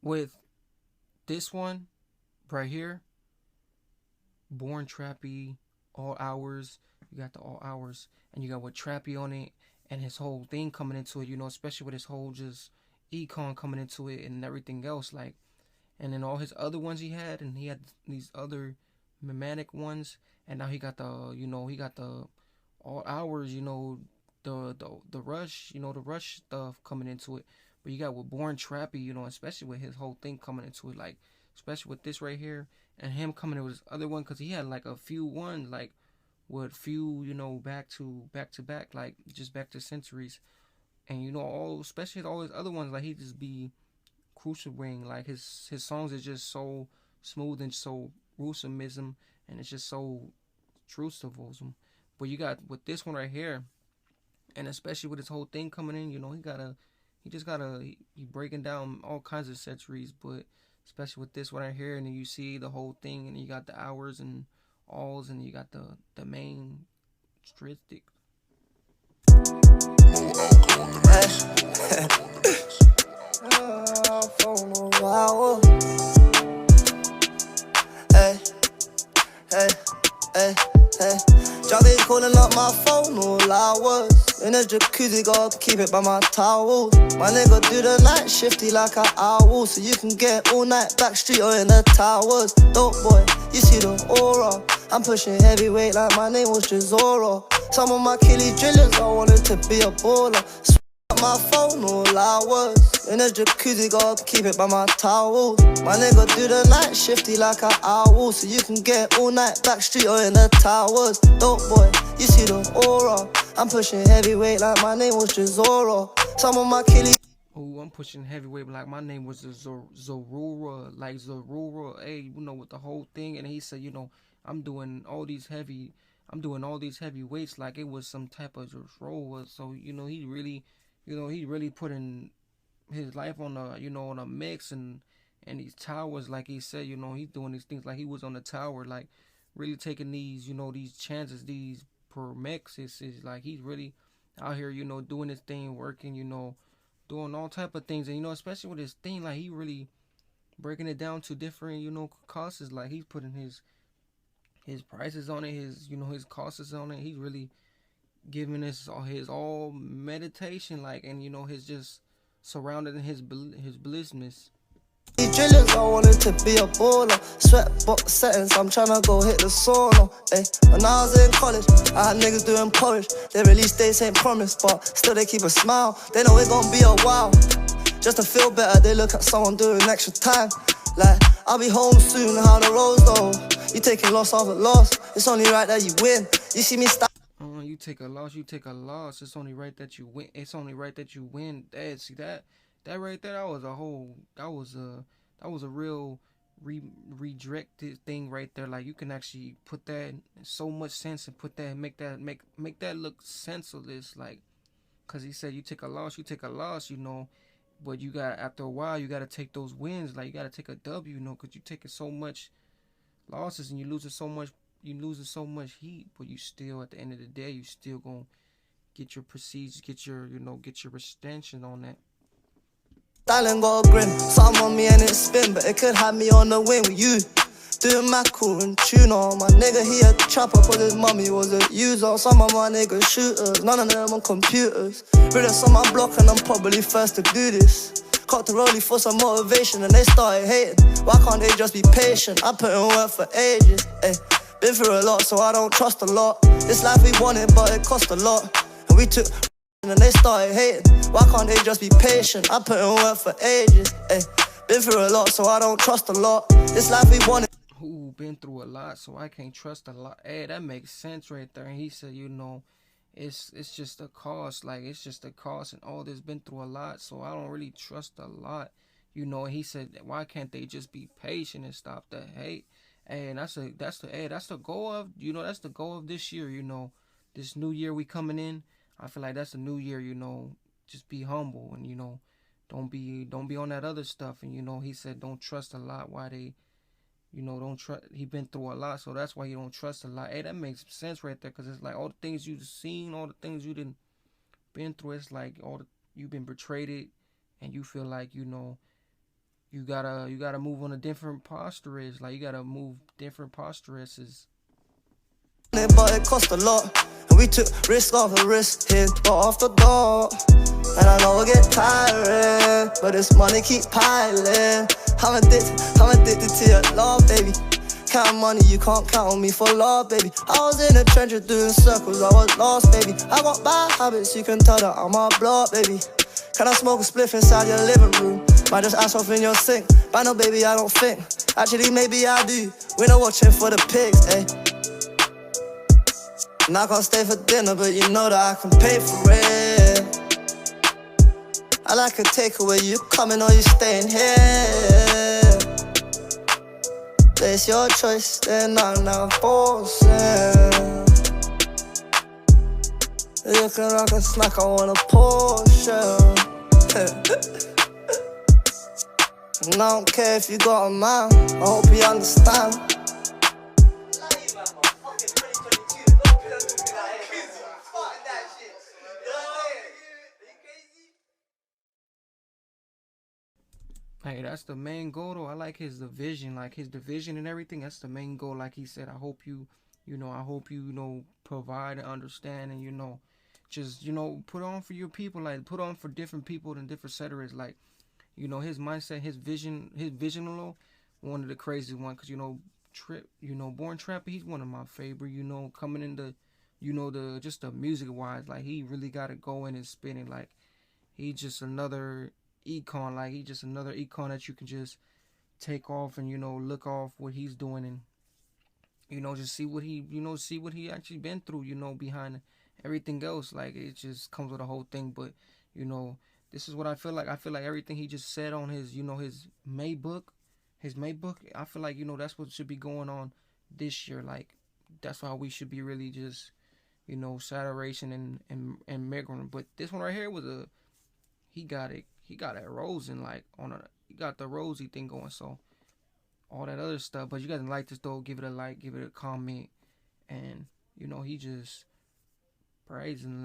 with this one right here, Born Trappy, All Hours. You got the All Hours, and you got with Trappy on it, and his whole thing coming into it. Especially with his whole just econ coming into it and everything else. Like, and then all his other ones he had, and he had these other mimetic ones, and now he got he got the All Hours. The rush. The rush stuff coming into it. But you got with Born Trappy. Especially with his whole thing coming into it. Like, especially with this right here and him coming in with his other one, because he had like a few ones like with few back to back, like just back to centuries. And all, especially all his other ones, like he just be crucial ring, like his songs is just so smooth and so gruesomeism, and it's just so truthful. But you got with this one right here, and especially with his whole thing coming in, he breaking down all kinds of centuries. But especially with this one right here, and then you see the whole thing, and you got the hours and alls, and you got the main statistic. Hey, hey, hey, hey. Javi calling up my phone all hours. In a jacuzzi, gotta keep it by my towel. My nigga do the night shifty like an owl, so you can get all night backstreet or in the towers. Dope boy, you see the aura. I'm pushing heavyweight like my name was Jazora. Some of my killie drillers, I wanted to be a baller. My phone all hours. In a jacuzzi, gotta keep it by my towel. My nigga do the night shifty like an owl, so you can get all night backstreet or in the towers. Dope boy, you see the aura. I'm pushing heavyweight like my name was Jazora. Some of my killie. Oh, I'm pushing heavyweight like my name was Zorura, like Zorura. Hey, with the whole thing, and he said, I'm doing all these heavy, I'm doing all these heavy weights like it was some type of Zorura. So he really putting his life on a mix, and these towers, like he said, he's doing these things like he was on the tower, like really taking these chances, these per mix. It's like he's really out here, doing his thing, working, doing all type of things, and especially with his thing, like he really breaking it down to different, costs. Like he's putting his prices on it, his costs on it. He's really giving us all his all meditation, like, and his just surrounded in his blissness. Drillers, I wanted to be a baller. Sweatbox settings, I'm tryna go hit the sauna. Ay, when I was in college, I had niggas doing porridge. Their release dates ain't promised, but still they keep a smile. They know it's gonna be a while. Just to feel better, they look at someone doing extra time. Like, I'll be home soon, how the roads though. You taking loss after loss, it's only right that you win. You see me stop. You take a loss, you take a loss. It's only right that you win. It's only right that you win. Dad, see that right there. That was a real redirected thing right there. Like you can actually put that in so much sense and put that make that look senseless. Like, cause he said you take a loss, you take a loss. But you got after a while you got to take those wins. Like you got to take a W. Cause you taking so much losses and you losing so much heat, but you still at the end of the day you still gonna get your procedures, get your extension on that. Styling got a grin, something on me and it spin, but it could have me on the wing with you. Doing my cool and tune on. My nigga, he a trapper, cause his mommy was a user. Some of my niggas shooters, none of them on computers. Realest on my block and I'm probably first to do this. Caught the rollie for some motivation and they started hating. Why can't they just be patient? I put in work for ages, ay. Been through a lot, so I don't trust a lot. This life we wanted, but it cost a lot. And we took and they started hating. Why can't they just be patient? I put in work for ages, ay. Been through a lot, so I don't trust a lot. This life we wanted. Who been through a lot, so I can't trust a lot. Hey, that makes sense right there. And he said, it's just a cost. Like it's just a cost, and all this been through a lot, so I don't really trust a lot. He said, why can't they just be patient and stop the hate? And that's the goal of that's the goal of this year. This new year we coming in. I feel like that's the new year. Just be humble and don't be on that other stuff. And he said don't trust a lot. Why they don't trust. He been through a lot, so that's why he don't trust a lot. Hey, that makes sense right there, because it's like all the things you've seen, all the things you didn't been through. It's like you've been betrayed, and you feel like you gotta move on a different postures. Like you gotta move different postureses. But it cost a lot. And we took risk after risk, hit door after door. And I know it get tiring, but this money keep piling. I'm addicted to your love, baby. Counting money, you can't count on me for love, baby. I was in the trenches doing circles, I was lost, baby. I got bad habits, you can tell that I'm a blood, baby. Can I smoke a spliff inside your living room? Might just ass off in your sink. But no, baby, I don't think. Actually, maybe I do. We're not watching for the pigs, eh? And I can't stay for dinner, but you know that I can pay for it. I like a takeaway, you coming or you staying here. It's your choice, then I'm not forcing. Looking like a snack, I want a portion. And I don't care if you got a man, I hope you understand. Hey, that's the main goal though. I like his division, like his division and everything. That's the main goal. Like he said, I hope I hope provide and understand and just put on for your people, like put on for different people and different settlers. Like his mindset, his vision alone, one of the crazy one. Cause Born Trappy, he's one of my favorite. Coming into, the just the music wise, like he really got it going and spinning. Like he just another econ, like he just another econ that you can just take off and look off what he's doing and just see what he actually been through, behind everything else. Like it just comes with a whole thing. But you know this is what I feel like everything he just said on his his May book, I feel like that's what should be going on this year. Like that's how we should be really just saturation and migrant. But this one right here was a he got it Rosen, like he got the Rosie thing going. So all that other stuff. But you guys like this though, give it a like, give it a comment, and he just praising